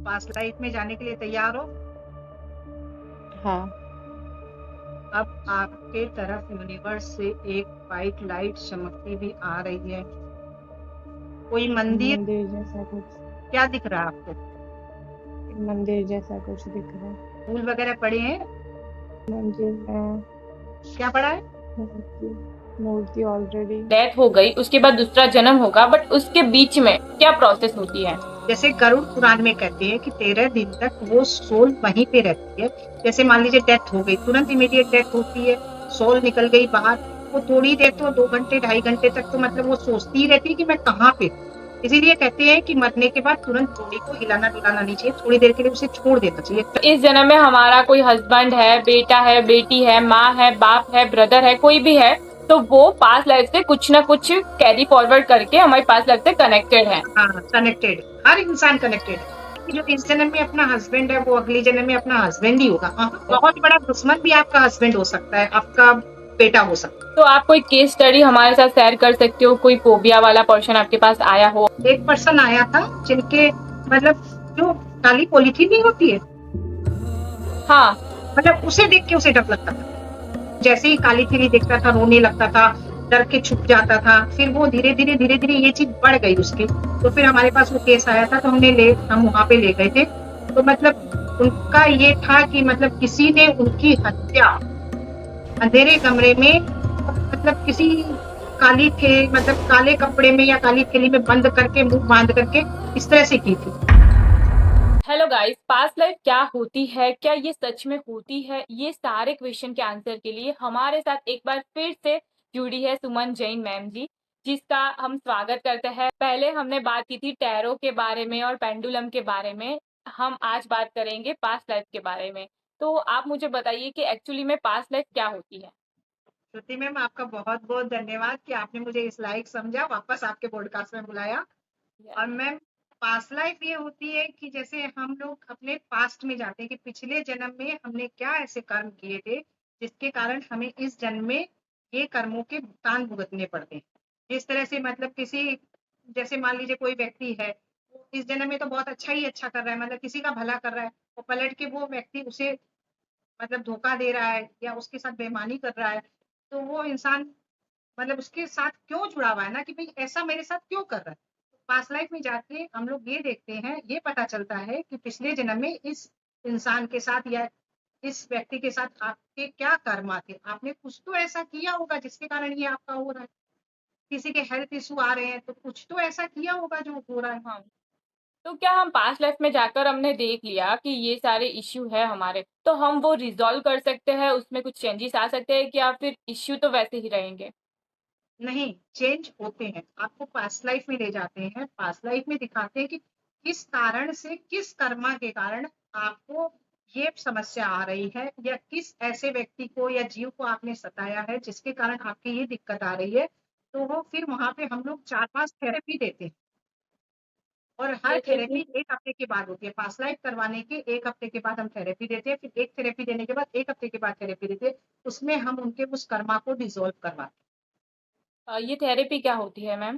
Past life में जाने के लिए तैयार हो? हाँ। अब आपके तरफ यूनिवर्स से एक व्हाइट लाइट चमकती भी आ रही है। कोई मंदिर? मंदिर जैसा कुछ। क्या दिख रहा है आपको? मंदिर जैसा कुछ दिख रहा है। फूल वगैरह पड़े हैं? मंदिर में क्या पड़ा है? मूर्ति मूर्ति ऑलरेडी। डेथ हो गई उसके बाद दूसरा जन्म होगा, बट उसके बीच में क्या प्रोसेस होती है? जैसे गरुड़ पुराण में कहते हैं कि 13 दिन तक वो सोल वहीं पे रहती है। जैसे मान लीजिए डेथ हो गई, तुरंत इमीडिएट डेथ होती है, सोल निकल गई बाहर। वो थोड़ी देर तो 2 घंटे 2.5 घंटे तक तो मतलब वो सोचती ही रहती है कि मैं कहाँ पे। इसीलिए कहते हैं कि मरने के बाद तुरंत बॉडी को हिलाना डुलाना नहीं चाहिए, थोड़ी देर के लिए उसे छोड़ देना चाहिए। तो इस जन्म में हमारा कोई हस्बैंड है, बेटा है, बेटी है, माँ है, बाप है, ब्रदर है, कोई भी है, तो वो पास्ट लाइफ से कुछ ना कुछ कैरी फॉरवर्ड करके हमारी पास्ट लाइफ से कनेक्टेड है। हाँ, कनेक्टेड। हर इंसान कनेक्टेड है। जो इस जन्म में अपना हस्बैंड है वो अगले जन्म में अपना हस्बैंड ही होगा। बहुत बड़ा दुश्मन भी आपका हस्बैंड हो सकता है, आपका बेटा हो सकता है। तो आप कोई केस स्टडी हमारे साथ शेयर कर सकते हो? कोई फोबिया वाला पर्सन आपके पास आया हो? एक पर्सन आया था जिनके मतलब जो काली पॉलीथीन नहीं होती है, हाँ। मतलब उसे देख के उसे डर लगता था। जैसे ही काली थैली देखता था रोने लगता था, डर के छुप जाता था। फिर वो धीरे धीरे ये चीज बढ़ गई उसकी। तो फिर हमारे पास वो केस आया था, तो हम वहां पे ले गए थे। तो मतलब उनका ये था कि मतलब किसी ने उनकी हत्या अंधेरे कमरे में, मतलब किसी काली थे मतलब काले कपड़े में या काली थैली में बंद करके, मुंह बांध करके इस तरह से की थी। हेलो गाइस, पास्ट लाइफ क्या होती है, क्या ये सच में होती है? ये सारे क्वेश्चन के आंसर के लिए हमारे साथ एक बार फिर से जुड़ी है सुमन जैन मैम जी, जिसका हम स्वागत करते हैं। पहले हमने बात की थी टैरो के बारे में और पेंडुलम के बारे में। हम आज बात करेंगे पास्ट लाइफ के बारे में। तो आप मुझे बताइए कि एक्चुअली में पास्ट लाइफ क्या होती है? श्रुति मैम, आपका बहुत बहुत धन्यवाद कि आपने मुझे इस लायक समझा, वापस आपके पॉडकास्ट में बुलाया। और मैम, पास्ट लाइफ ये होती है कि जैसे हम लोग अपने पास्ट में जाते हैं कि पिछले जन्म में हमने क्या ऐसे कर्म किए थे जिसके कारण हमें इस जन्म में ये कर्मों के भुगतान भुगतने पड़ते हैं। जिस तरह से मतलब किसी, जैसे मान लीजिए कोई व्यक्ति है, वो इस जन्म में तो बहुत अच्छा ही अच्छा कर रहा है, मतलब किसी का भला कर रहा है, वो पलट के वो व्यक्ति उसे मतलब धोखा दे रहा है या उसके साथ बेईमानी कर रहा है। तो वो इंसान मतलब उसके साथ क्यों जुड़ा हुआ है ना, कि भाई ऐसा मेरे साथ क्यों कर रहा है। पास्ट लाइफ में जाके हम लोग ये देखते हैं, ये पता चलता है कि पिछले जन्म में इस इंसान के साथ या इस व्यक्ति के साथ आपके क्या कर्म थे। आपने कुछ तो ऐसा किया होगा जिसके कारण ये आपका हो रहा है। किसी के हेल्थ इशू आ रहे हैं तो कुछ तो ऐसा किया होगा जो हो रहा है। हाँ। तो क्या हम पास्ट लाइफ में जाकर हमने देख लिया कि ये सारे इश्यू है हमारे, तो हम वो रिजॉल्व कर सकते हैं, उसमें कुछ चेंजेस आ सकते हैं, या फिर इश्यू तो वैसे ही रहेंगे? नहीं, चेंज होते हैं। आपको पास्ट लाइफ में ले जाते हैं, पास्ट लाइफ में दिखाते हैं कि किस कारण से, किस कर्मा के कारण आपको ये समस्या आ रही है, या किस ऐसे व्यक्ति को या जीव को आपने सताया है जिसके कारण आपकी ये दिक्कत आ रही है। तो वो फिर वहां पे हम लोग 4-5 थेरेपी देते हैं। और हर जैसे थेरेपी कि 1 हफ्ते के बाद होती है। पास्ट लाइफ करवाने के 1 हफ्ते के बाद हम थेरेपी देते हैं, फिर एक थेरेपी देने के बाद 1 हफ्ते के बाद थेरेपी देते हैं। उसमें हम उनके उस कर्मा को डिसॉल्व करवाते हैं। ये थेरेपी क्या होती है मैम?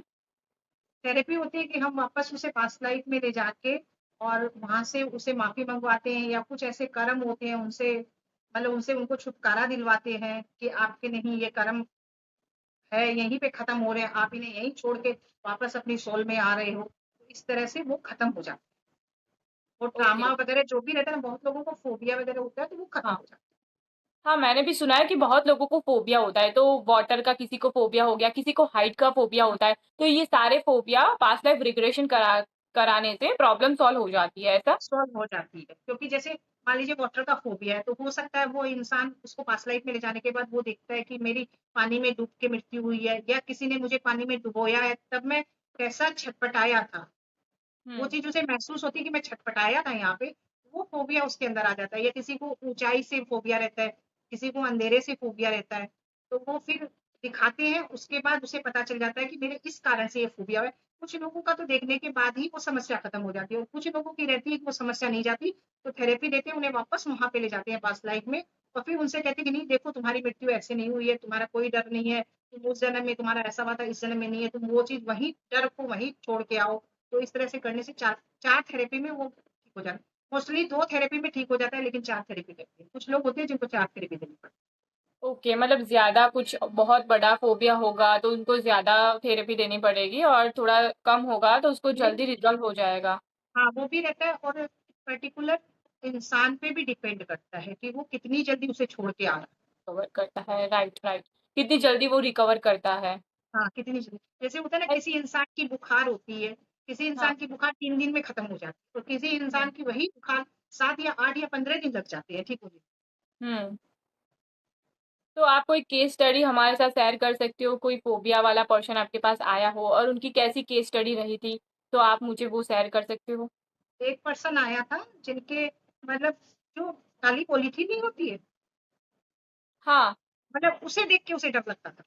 थेरेपी होती है कि हम वापस उसे पास्ट लाइफ में ले जाके और वहां से उसे माफी मंगवाते हैं, या कुछ ऐसे कर्म होते हैं उनसे, मतलब उनसे उनको छुटकारा दिलवाते हैं कि आपके नहीं ये कर्म है, यहीं पे खत्म हो रहे हैं, आप इन्हें यहीं छोड़ के वापस अपनी सोल में आ रहे हो। तो इस तरह से वो खत्म हो जाता है। और ओके, ट्रामा ओके। वगैरह जो भी रहता है ना, बहुत लोगों को फोबिया वगैरह होता है, तो वो खत्म हाँ। हो जाता हाँ, मैंने भी सुना है कि बहुत लोगों को फोबिया होता है, तो वाटर का किसी को फोबिया हो गया, किसी को हाइट का फोबिया होता है, तो ये सारे फोबिया पास्ट लाइफ रिग्रेशन कराने से प्रॉब्लम सॉल्व हो जाती है, ऐसा? है, सॉल्व हो जाती है। क्योंकि जैसे मान लीजिए वाटर का फोबिया है, तो हो सकता है वो इंसान उसको पास्ट लाइफ में ले जाने के बाद वो देखता है कि मेरी पानी में डूब के मृत्यु हुई है, या किसी ने मुझे पानी में डुबोया है, तब मैं कैसा छटपटाया था। वो हम्म। चीज उसे महसूस होती है कि मैं छटपटाया था यहाँ पे। वो फोबिया उसके अंदर आ जाता है। या किसी को ऊंचाई से फोबिया रहता है, किसी को अंधेरे से फोबिया रहता है। तो वो फिर दिखाते हैं, उसके बाद उसे पता चल जाता है कि मेरे इस कारण से ये फोबिया है। कुछ लोगों का तो देखने के बाद ही वो समस्या खत्म हो जाती है, और कुछ लोगों की रहती है कि वो समस्या नहीं जाती। तो थेरेपी देते हैं, उन्हें वापस वहां पे ले जाते हैं पास्ट लाइफ में। और फिर उनसे कहते हैं कि नहीं देखो, तुम्हारी मृत्यु ऐसे नहीं हुई है, तुम्हारा कोई डर नहीं है, तुम उस जन्म में तुम्हारा ऐसा हुआ था, इस जन्म में नहीं है, तुम वो चीज वही डर को वहीं छोड़ के आओ। तो इस तरह से करने से चार चार थेरेपी में वो ठीक हो जाता है। मोस्टली 2 थेरेपी में ठीक हो जाता है, लेकिन 4 थेरेपी लगती है। कुछ लोग होते हैं जिनको 4 थेरेपी देनी पड़ती ओके, मतलब ज़्यादा कुछ बहुत बड़ा फ़ोबिया होगा तो उनको ज़्यादा थेरेपी देनी पड़ेगी और थोड़ा कम होगा तो उसको है। जल्दी रिज़ॉल्व हो जाएगा। हाँ, वो भी रहता है, और पर्टिकुलर इंसान पे भी डिपेंड करता है कि वो कितनी जल्दी उसे छोड़ के आ रहा है। कवर करता है, राइट, राइट। कितनी जल्दी वो रिकवर करता है। हाँ, कितनी जल्दी। जैसे होता है ना, लाइक किसी इंसान की बुखार होती है, किसी हाँ, इंसान की बुखार 3 दिन में खत्म हो जाती है, और किसी हुँ, इंसान की वही बुखार 7 या 8 या 15 दिन लग जाते हैं ठीक होने। हुँ। तो आप कोई केस स्टडी हमारे साथ शेयर कर सकते हो? कोई फ़ोबिया वाला पर्सन आपके पास आया हो और उनकी कैसी केस स्टडी रही थी? तो आप मुझे वो शेयर कर सकते हो? एक पर्सन आया था जिनके, मतलब जो काली पॉलीथीन नहीं होती है, हाँ, मतलब उसे देख के उसे डर लगता था।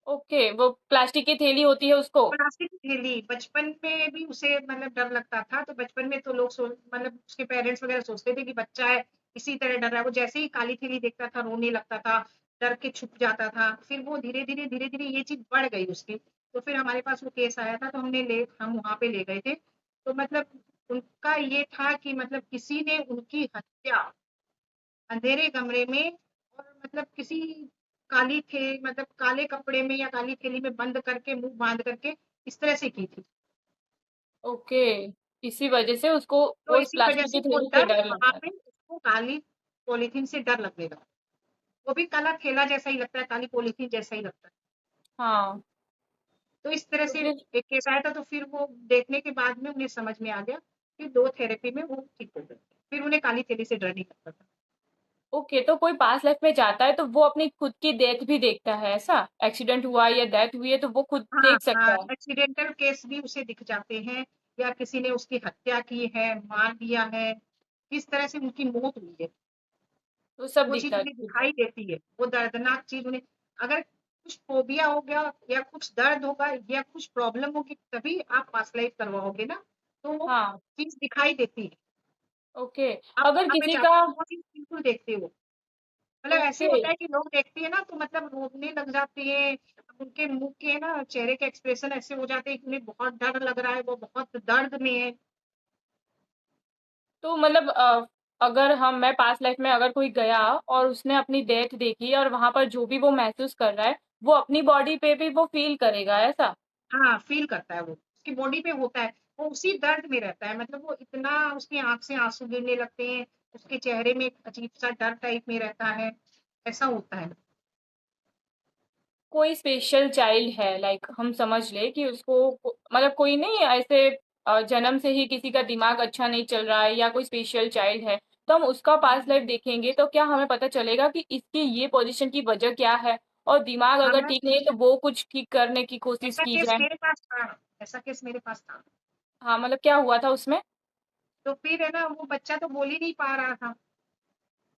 ओके, वो प्लास्टिक की थैली होती है उसको? प्लास्टिक की थैली बचपन में भी उसे मतलब डर लगता था, तो बचपन में तो लोग मतलब उसके पेरेंट्स वगैरह सोचते थे कि बच्चा है इसी तरह डर रहा है। वो जैसे ही काली थैली देखता था रोने लगता था, डर के छुप जाता था। फिर वो धीरे धीरे ये चीज बढ़ गई उसकी। तो फिर हमारे पास वो केस आया था, तो हम वहां पे ले गए थे। तो मतलब उनका ये था कि मतलब किसी ने उनकी हत्या अंधेरे कमरे में, और मतलब किसी काली थे मतलब काले कपड़े में या काली थैली में बंद करके, मुंह बांध करके, इस तरह से की थी। ओके, इसी वजह से उसको तो उस इसी वजह प्लास्टिक से की वो थैली से डर डर वहां लगता पे था। उसको काली पॉलीथीन से डर लगने लगा। वो भी काला थैला जैसा ही लगता है, काली पॉलीथीन जैसा ही लगता है। हाँ, तो इस तरह तो से फिर एक केस आया था, तो फिर वो देखने के बाद में उन्हें समझ में आ गया कि 2 थेरेपी में वो ठीक हो गए। फिर उन्हें काली थैली से डर नहीं लगता था। ओके, तो कोई पास्ट लाइफ में जाता है तो वो अपनी खुद की डेथ भी देखता है ऐसा? एक्सीडेंट हुआ है या डेथ हुई है तो वो खुद हाँ, देख सकता हाँ, है? एक्सीडेंटल केस भी उसे दिख जाते हैं, या किसी ने उसकी हत्या की है, मार दिया है, किस तरह से उनकी मौत हुई है, तो सब वो चीज़ दिखता है उन्हें खुद से। दिखाई देती है। वो दर्दनाक चीज़ उन्हें, अगर कुछ फ़ोबिया हो गया या कुछ दर्द होगा या कुछ प्रॉब्लम होगी, तभी आप पास्ट लाइफ करवाओगे ना, तो वो हाँ, चीज़ दिखाई देती है। ओके, आप अगर वहाँ पे किसी का जाते हो, वो चीज़ बिल्कुल देखते हो। मतलब ऐसे ओके, होता है कि लोग देखते हैं ना, तो मतलब रोने लग जाते हैं। उनके मुँह के ना चेहरे के एक्सप्रेशन ऐसे हो जाते हैं कि उन्हें बहुत डर लग रहा है, वो बहुत दर्द में है। तो मतलब अगर मैं पास्ट लाइफ में अगर कोई गया और उसने अपनी डेथ देखी और वहाँ पर जो भी वो महसूस कर रहा है, वो अपनी बॉडी पे भी वो फ़ील करेगा, ऐसा? हाँ, फ़ील करता है वो, उसकी बॉडी पे होता है, वो उसी दर्द में रहता है, मतलब वो इतना उसकी आँख से आँसू गिरने लगते हैं, उसके चेहरे में एक अजीब-सा डर टाइप में रहता है, ऐसा होता है। कोई स्पेशल चाइल्ड है लाइक हम समझ ले कि उसको मतलब कोई नहीं ऐसे जन्म से ही किसी का दिमाग अच्छा नहीं चल रहा है या कोई स्पेशल चाइल्ड है तो हम उसका पास्ट लाइफ देखेंगे तो क्या हमें पता चलेगा कि इसकी ये पोजीशन की वजह क्या है और दिमाग हाँ, अगर ठीक नहीं है तो वो कुछ ठीक करने की कोशिश ऐसा की केस जाए। मेरे पास था, ऐसा केस मेरे पास था। हाँ, मतलब क्या हुआ था उसमें? तो फिर है ना, वो बच्चा तो बोल ही नहीं पा रहा था।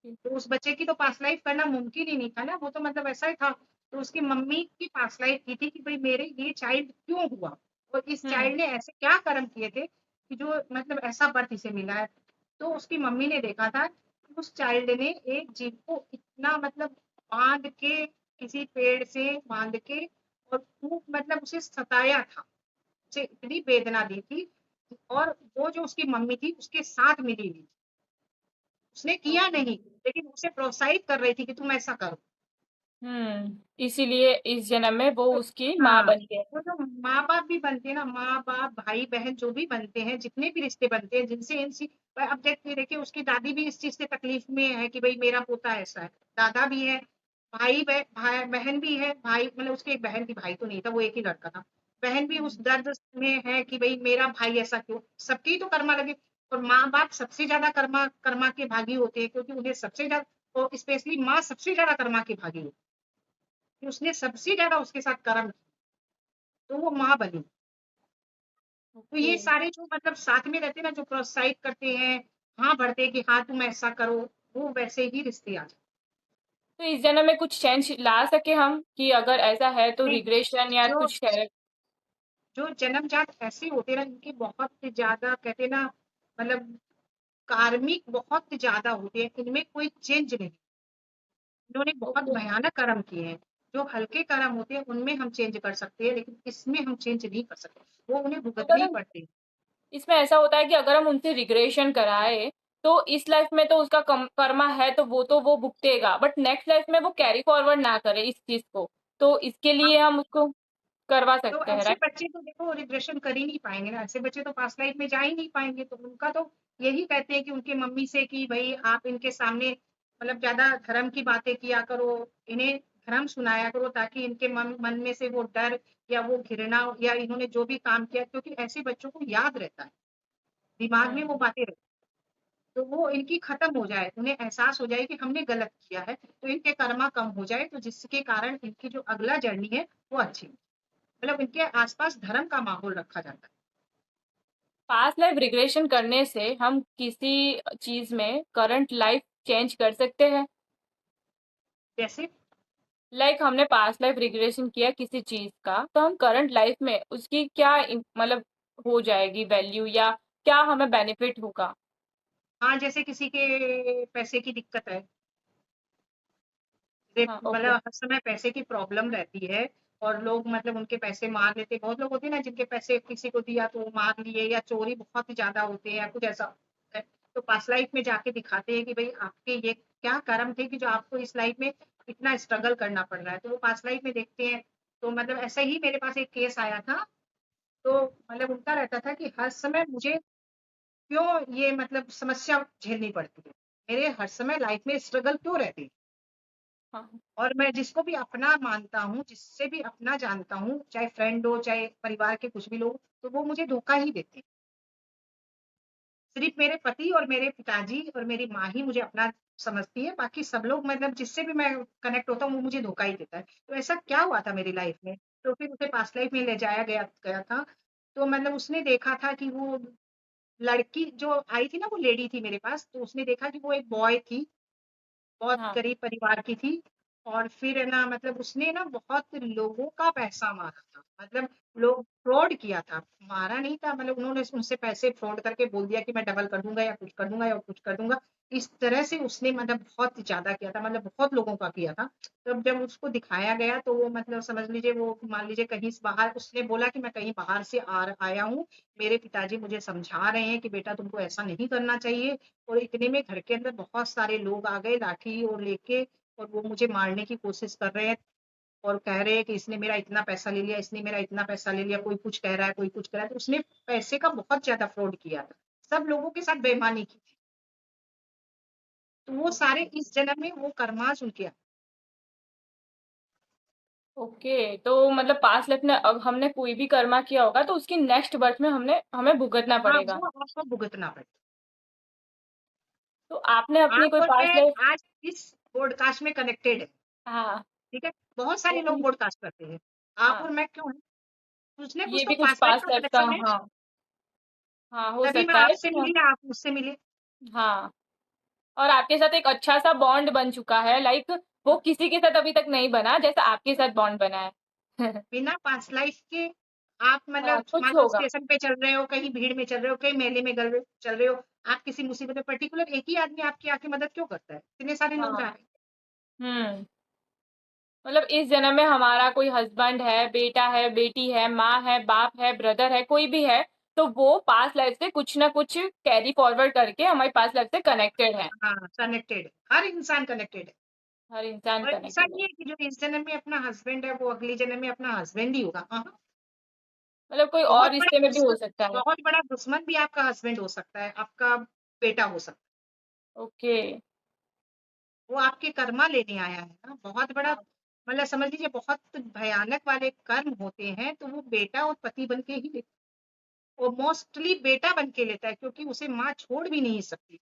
तो उस बच्चे की तो पास्ट लाइफ करना मुमकिन ही नहीं था ना, वो तो मतलब ऐसा ही था। तो उसकी मम्मी की पास्ट लाइफ की थी कि भाई मेरे ये चाइल्ड क्यों हुआ, और इस हम्म। चाइल्ड ने ऐसे क्या कर्म किए थे कि जो मतलब ऐसा बर्थ इसे मिला है। तो उसकी मम्मी ने देखा था कि उस चाइल्ड ने एक जीव को इतना मतलब बांध के, किसी पेड़ से बांध के, और खूब मतलब उसे सताया था, उसे इतनी वेदना दी थी। और वो जो उसकी मम्मी थी उसके साथ मिली हुई थी, उसने किया ओके। नहीं, लेकिन उसे प्रोत्साहित कर रही थी कि तुम ऐसा करो। इसीलिए इस जन्म में वो तो उसकी माँ हाँ, बन गए। वो जो माँ बाप भी बनते हैं ना, माँ बाप भाई बहन जो भी बनते हैं, जितने भी रिश्ते बनते हैं जिनसे इनसी, अब देखिए देखिए उसकी दादी भी इस चीज से तकलीफ में है कि भाई मेरा पोता ऐसा है। दादा भी है, भाई बहन भी है, भाई मतलब उसकी एक बहन थी, भाई तो नहीं था, वो एक ही लड़का था। बहन भी उस हम्म। दर्द में है कि भाई मेरा भाई ऐसा क्यों, सबके ही तो कर्मा लगे। और माँ बाप सबसे ज्यादा कर्मा कर्मा के भागी होते हैं, क्योंकि उन्हें सबसे ज्यादा, और स्पेशली माँ सबसे ज्यादा कर्मा के भागी होती है, उसने सबसे ज्यादा उसके साथ कर्म, तो वो माँ बनी। तो ओके, ये सारे जो मतलब साथ में रहते हैं ना, जो प्रोत्साहित करते हैं, हाँ भरते हैं कि हाँ तुम ऐसा करो, वो वैसे ही रिश्ते आ जाते तो इस जन्म में कुछ चेंज ला सके हम कि अगर ऐसा है तो हैं। रिग्रेशन या जो कुछ है? जो जन्मजात ऐसे होते हैं ना, इनकी बहुत ज्यादा कहते हैं ना, मतलब कार्मिक बहुत ज्यादा होते हैं, इनमें कोई चेंज नहीं। इन्होंने बहुत ओके, भयानक कर्म किए हैं। जो हल्के कर्म होते हैं उनमें हम चेंज कर सकते हैं, लेकिन इसमें हम चेंज नहीं कर सकते, वो उन्हें भुगतने अगर ही हम पड़ते हैं। इसमें ऐसा होता है कि अगर हम उनसे रिग्रेशन कराए तो इस लाइफ में तो उसका कर्मा है तो वो भुगतेगा, बट नेक्स्ट लाइफ में वो कैरी फॉरवर्ड ना करे इस चीज को, तो इसके हाँ, लिए हम उसको करवा तो सकते हैं, ऐसे राइट? बच्चे तो देखो रिग्रेशन कर ही नहीं पाएंगे ना, ऐसे बच्चे तो पास्ट लाइफ में जा ही नहीं पाएंगे, तो उनका तो यही कहते हैं कि उनके मम्मी से कि भाई आप इनके सामने मतलब ज्यादा धर्म की बातें किया करो, इन्हें धर्म सुनाया करो, ताकि इनके मन में से वो डर या वो घृणा या इन्होंने जो भी काम किया, क्योंकि ऐसे बच्चों को याद रहता है, दिमाग में वो हम्म। बातें रहती हैं, तो वो इनकी खत्म हो जाए, उन्हें एहसास हो जाए कि हमने गलत किया है, तो इनके कर्मा कम हो जाए, तो जिसके कारण इनकी जो अगला जर्नी है वो अच्छी हो। मतलब इनके आसपास धर्म का माहौल रखा जाता है। पास्ट लाइफ रिग्रेशन करने से हम किसी चीज में करंट लाइफ चेंज कर सकते हैं? जैसे लाइक हमने पास्ट लाइफ रिग्रेशन किया किसी चीज का, तो हम करंट लाइफ में उसकी क्या मतलब हो जाएगी वैल्यू, या क्या हमें बेनिफिट होगा? हाँ, जैसे किसी के पैसे की दिक्कत है, हाँ, मतलब ओके। हर समय पैसे की प्रॉब्लम रहती है, और लोग मतलब उनके पैसे मार लेते हैं, बहुत लोग होते हैं ना जिनके पैसे किसी को दिया तो वो मार लिए, या चोरी बहुत ज्यादा होते हैं या कुछ ऐसा होता है, तो पास्ट लाइफ में जाके दिखाते हैं कि भाई आपके ये क्या कर्म थे कि जो आपको इस लाइफ में इतना स्ट्रगल करना पड़ रहा है, तो वो पास्ट लाइफ में देखते हैं। तो मतलब ऐसा ही मेरे पास एक केस आया था, तो मतलब उनका रहता था कि हर समय मुझे क्यों ये मतलब समस्या झेलनी पड़ती है, मेरे हर समय लाइफ में स्ट्रगल क्यों रहती है, हाँ। और मैं जिसको भी अपना मानता हूँ, जिससे भी अपना जानता हूँ, चाहे फ्रेंड हो चाहे परिवार के कुछ भी लोग, तो वो मुझे धोखा ही देते हैं। सिर्फ मेरे पति और मेरे पिताजी और मेरी माँ ही मुझे अपना समझती है, बाकी सब लोग मतलब जिससे भी मैं कनेक्ट होता हूँ वो मुझे धोखा ही देता है। तो ऐसा क्या हुआ था मेरी लाइफ में, तो फिर उसे पास्ट लाइफ में ले जाया गया गया था। तो मतलब उसने देखा था कि वो लड़की जो आई थी ना, वो लेडी थी मेरे पास, तो उसने देखा कि वो एक बॉय थी, बहुत हाँ। गरीब परिवार की थी, और फिर है ना मतलब उसने ना बहुत लोगों का पैसा मारा था, मतलब लोग फ्रॉड किया था, मारा नहीं था, मतलब उन्होंने उनसे पैसे फ्रॉड करके बोल दिया कि मैं डबल कर दूंगा या कुछ कर दूंगा या कुछ कर दूंगा, इस तरह से उसने मतलब बहुत ज्यादा किया था, मतलब बहुत लोगों का किया था। तब जब उसको दिखाया गया तो वो मतलब समझ लीजिए, वो मान लीजिए कहीं से बाहर, उसने बोला कि मैं कहीं बाहर से आया हूँ, मेरे पिताजी मुझे समझा रहे हैं कि बेटा तुमको ऐसा नहीं करना चाहिए, और इतने में घर के अंदर बहुत सारे लोग आ गए लाठी और लेके, और वो मुझे मारने की कोशिश कर रहे हैं, और कह रहे हैं कि इसने मेरा इतना पैसा ले लिया, इसने मेरा इतना पैसा ले लिया, कोई कुछ कह रहा है कोई कुछ कह रहा है, तो उसने पैसे का बहुत ज्यादा फ्रॉड किया था, सब लोगों के साथ बेईमानी की थी, तो वो सारे ओके। इस जन्म में वो कर्माश उनके। ओके, तो मतलब पास्ट लाइफ में अब हमने कोई भी कर्मा किया होगा तो उसकी नेक्स्ट बर्थ में हमने हमें भुगतना हाँ, पड़ेगा। वो आपको भुगतना पड़ता तो आपने है। अपनी आप कोई और पास्ट मैं लाइफ? आज इस पॉडकास्ट में कनेक्टेड है, हाँ। ठीक है, बहुत सारे लोग तो पॉडकास्ट करते हैं, आप हाँ, और मैं क्यों हैं, कुछ ना कुछ ये तो भी कुछ पास्ट लाइफ पास्ट का लाइफ का, कनेक्शन है, हाँ। हाँ, हो तभी मैं सकता है आपसे कि मिली या आप मुझसे मिले। हाँ, और आपके साथ एक अच्छा सा बॉन्ड बन चुका है, लाइक वो किसी के साथ अभी तक नहीं बना जैसा आपके साथ बॉन्ड बना है। बिना पास्ट लाइफ के आप हाँ, मतलब कुछ मान लो होगा। स्टेशन पे चल रहे हो, कहीं भीड़ में चल रहे हो, कहीं मेले में चल रहे हो, आप किसी मुसीबत में पर्टिकुलर एक ही आदमी आपकी आके मदद क्यों करता है, इतने सारे लोग जा हाँ। रहे हैं। हम्म। मतलब इस जन्म में हमारा कोई हस्बैंड है, बेटा है, बेटी है, माँ है, बाप है, ब्रदर है, कोई भी है, तो वो पास्ट लाइफ से कुछ ना कुछ कैरी फॉरवर्ड करके हमारी पास्ट लाइफ से कनेक्टेड है। हाँ, कनेक्टेड, हर इंसान कनेक्टेड है, हर इंसान और ऐसा कनेक्टेड है। नहीं है कि जो इस जन्म में अपना हस्बैंड है वो अगले जन्म में अपना हस्बैंड ही होगा। हाँ, मतलब कोई और बहुत बड़ा रिश्ते में भी हो दुश्मन, सकता है। बहुत बड़ा दुश्मन भी आपका हस्बैंड हो सकता है, आपका बेटा हो सकता ओके। है, वो आपके कर्मा लेने आया है ना, बहुत बड़ा, हाँ। मतलब समझ लीजिए बहुत भयानक वाले कर्म होते हैं, तो वो बेटा और पति बन के ही, वो मोस्टली बेटा बन के लेता है, क्योंकि उसे माँ छोड़ भी नहीं सकती,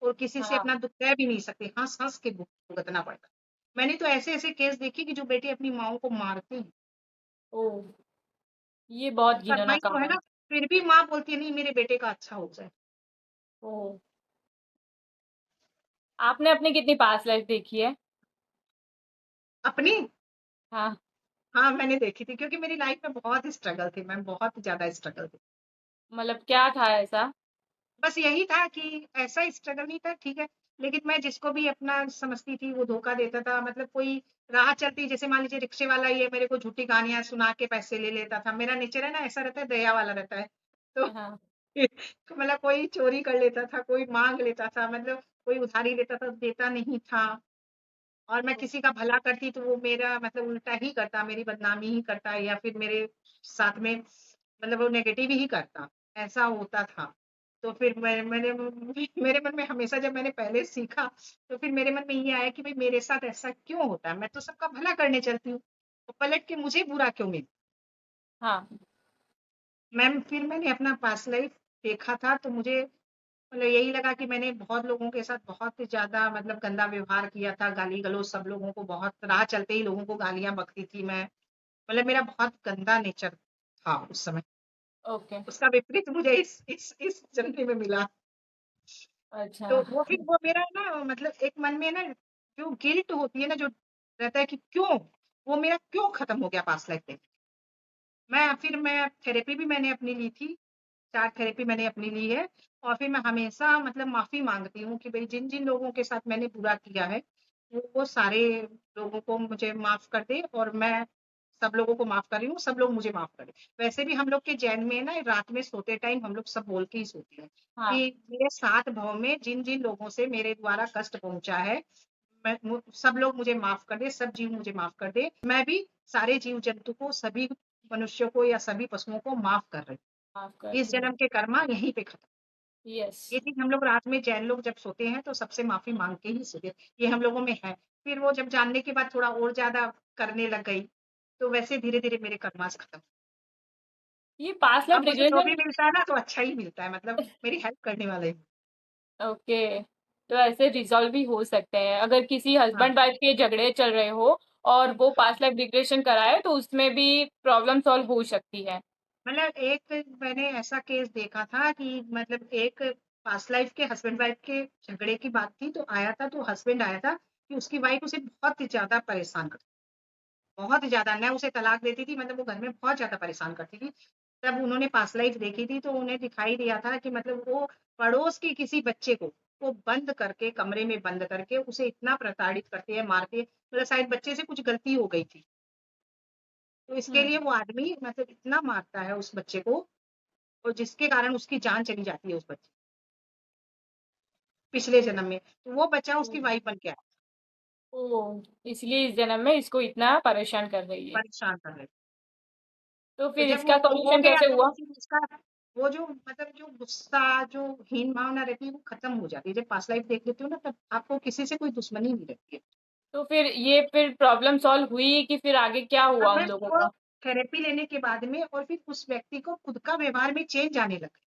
और किसी से हाँ। अपना दुख कह भी नहीं सकती, हंस हंस के भुगतना पड़ता है। मैंने तो ऐसे ऐसे केस देखे कि जो बेटे अपनी माओ को मारते हैं, ओ, ये बहुत कर्मा घिनौना ही तो काम है है। ना, फिर भी माँ बोलती है नहीं मेरे बेटे का अच्छा हो जाए। ओ, आपने अपनी कितनी पास्ट लाइफ देखी है? अपनी, हाँ। हाँ मैंने देखी थी, क्योंकि मेरी लाइफ में बहुत स्ट्रगल थी मैम, बहुत ज्यादा स्ट्रगल थी। मतलब क्या था ऐसा? बस यही था कि ऐसा स्ट्रगल नहीं था, ठीक है, लेकिन मैं जिसको भी अपना समझती थी वो धोखा देता था, मतलब कोई राह चलती, जैसे मान लीजिए रिक्शे वाला ही है, मेरे को झूठी कहानियां सुना के पैसे ले लेता था, मेरा नेचर है ना ऐसा रहता है, दया वाला रहता है, तो हाँ। मतलब कोई चोरी कर लेता था, कोई मांग लेता था, मतलब कोई उधारी लेता था, देता नहीं था। और मैं किसी का भला करती तो वो मेरा मतलब उल्टा ही करता, मेरी बदनामी ही करता, या फिर मेरे साथ में मतलब वो नेगेटिव ही करता, ऐसा होता था। तो फिर मैंने मेरे मन में हमेशा, जब मैंने पहले सीखा, तो फिर मेरे मन में ये आया कि भाई मेरे साथ ऐसा क्यों होता है, मैं तो सबका भला करने चलती हूँ, तो पलट के मुझे बुरा क्यों मिलता। हाँ। मैम फिर मैंने अपना पास्ट लाइफ देखा था, तो मुझे मतलब यही लगा कि मैंने बहुत लोगों के साथ बहुत ज़्यादा मतलब गंदा व्यवहार किया था, गाली-गलौज सब लोगों को, बहुत राह चलते ही लोगों को गालियाँ बकती थी मैं। मतलब मेरा बहुत गंदा नेचर था उस समय। ओके। उसका विपरीत मुझे इस जर्नी में मिला। अच्छा। तो वो फिर वो मेरा ना मतलब एक मन में ना जो गिल्ट होती है ना, जो रहता है कि क्यों, वो मेरा क्यों खत्म हो गया पास्ट लाइफ में। मैं थेरेपी भी मैंने अपनी ली थी, 4 थेरेपी मैंने अपनी ली है। और फिर मैं हमेशा मतलब माफ़ी माँगती हूँ कि भई जिन-जिन लोगों के साथ मैंने बुरा किया है, वो सारे लोगों को मुझे माफ़ कर दें, और मैं सब लोगों को माफ़ कर रही हूँ, सब लोग मुझे माफ़ कर दें। वैसे भी हम लोग के जैन में ना रात में सोते टाइम हम लोग सब बोल के ही सोते हैं हाँ। कि मेरे 7 भव में जिन-जिन लोगों से मेरे द्वारा कष्ट पहुँचा है, मैं मु सब लोग मुझे माफ़ कर दें, सब जीव मुझे माफ़ कर दें। मैं भी सारे जीव-जंतु को, सभी मनुष्यों को या सभी पशुओं को माफ़ कर रही माफ हूँ। इस करती हूँ। जन्म के कर्मा यहीं पे खत्म। यस। ये चीज़ हम लोग रात में जैन लोग जब सोते हैं तो सबसे माफ़ी माँग के ही सोते हैं, ये हम लोगों में है। फिर वो जब जानने के बाद थोड़ा और ज़्यादा करने लग गई, तो वैसे धीरे-धीरे मेरे कर्मास खत्म। ये पास्ट लाइफ अब मुझे जो भी रिग्रेशन। मिलता है ना तो अच्छा ही मिलता है, मतलब मेरी हेल्प करने वाले। ओके। तो ऐसे रिजॉल्व भी हो सकते हैं अगर किसी हाँ, हस्बैंड वाइफ के झगड़े चल रहे हो और वो पास्ट लाइफ रिग्रेशन कराए तो उसमें भी प्रॉब्लम सॉल्व हो सकती है। मतलब एक मैंने ऐसा केस देखा था कि मतलब एक पास्ट लाइफ के हस्बैंड वाइफ के झगड़े की बात थी, तो आया था, तो हस्बैंड आया था कि उसकी वाइफ उसे बहुत ज़्यादा परेशान करती, बहुत ज़्यादा, मैं उसे तलाक देती थी, मतलब वो घर में बहुत ज़्यादा परेशान करती थी। तब उन्होंने पास्ट लाइफ देखी थी, तो उन्हें दिखाई दिया था कि मतलब वो पड़ोस के किसी बच्चे को वो बंद करके, कमरे में बंद करके उसे इतना प्रताड़ित करती है, मारती है, मतलब शायद बच्चे से कुछ गलती हो गई थी। तो इसके लिए हम्म। वो आदमी मतलब इतना मारता है उस बच्चे को, और जिसके कारण उसकी जान चली जाती है उस बच्चे पिछले जन्म में। तो वो बच्चा उसकी वाइफ बन के आया, ओ, इसलिए इस जन्म में इसको इतना परेशान कर रही है। परेशान कर रहे थे। तो तो फिर जब वो इसका हो सॉल्यूशन गया कैसे तो हुआ? फिर उसका वो जो मतलब जो गुस्सा, जो हीन भावना रहती है वो खत्म हो जाती है। जब पास्ट लाइफ देख लेते हो ना, तब आपको किसी से कोई दुश्मनी नहीं रहती है। तो फिर प्रॉब्लम सॉल्व हुई कि फिर आगे क्या हुआ अब उन मैं लोगों वो का? थेरेपी लेने के बाद में और फिर उस व्यक्ति को खुद का व्यवहार में चेंज आने लगा।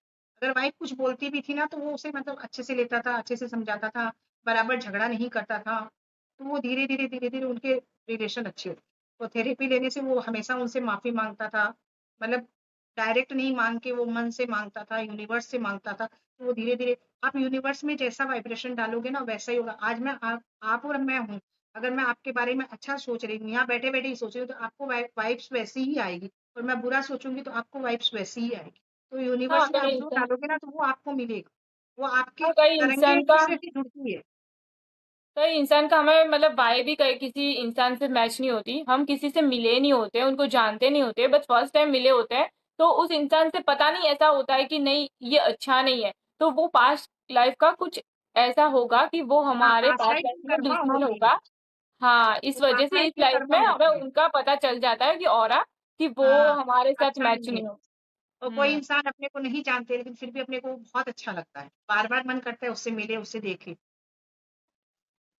अगर वाइफ कुछ बोलती भी थी ना, तो वो उसे मतलब अच्छे से लेता था, अच्छे से समझाता था, बराबर झगड़ा नहीं करता था। तो वो धीरे-धीरे उनके रिलेशन अच्छे हुए। तो थेरेपी लेने से वो हमेशा उनसे माफ़ी माँगता था। मतलब डायरेक्ट नहीं माँग के वो मन से माँगता था, यूनिवर्स से माँगता था। तो वो धीरे-धीरे, आप यूनिवर्स में जैसा वाइब्रेशन डालोगे ना वैसा ही होगा। आज मैं आप और मैं हूँ। अगर मैं आपके बारे में अच्छा सोच रही हूँ, यहाँ बैठे-बैठे ही सोच रही हूँ, तो आपको वाइब्स वैसी ही आएगी, और मैं बुरा सोचूँगी तो आपको वाइब्स वैसी ही आएगी। तो हाँ, यूनिवर्स में अगर आप जो इंसान डालोगे ना तो वो आपको मिलेगा। वो आपकी हाँ, कई तरंगे इंसान एक का दूसरे से जुड़ती है। कई इंसान का हमें मतलब वाइब भी कई किसी इंसान से मैच नहीं होती। हम किसी से मिले नहीं होते, उनको जानते नहीं होते, बस फर्स्ट टाइम मिले होते हैं। तो उस इंसान से पता नहीं ऐसा होता है कि नहीं ये अच्छा नहीं है। तो वो पास्ट लाइफ का कुछ ऐसा होगा कि वो हाँ, हमारे पास्ट पास्ट लाइफ लाइफ की में कर्मा दुश्मन होती है। होगा। हाँ, इस वो वजह पास्ट से लाइफ इस की लाइफ में कर्मा हमें होती है। उनका पता चल जाता है कि ऑरा कि वो हाँ, हमारे साथ अच्छा मैच नहीं है। नहीं हो। और कोई हुँ। इंसान अपने को नहीं जानते, लेकिन फिर भी अपने को बहुत अच्छा लगता है। बार-बार मन करता है उससे मिले, उससे देखे।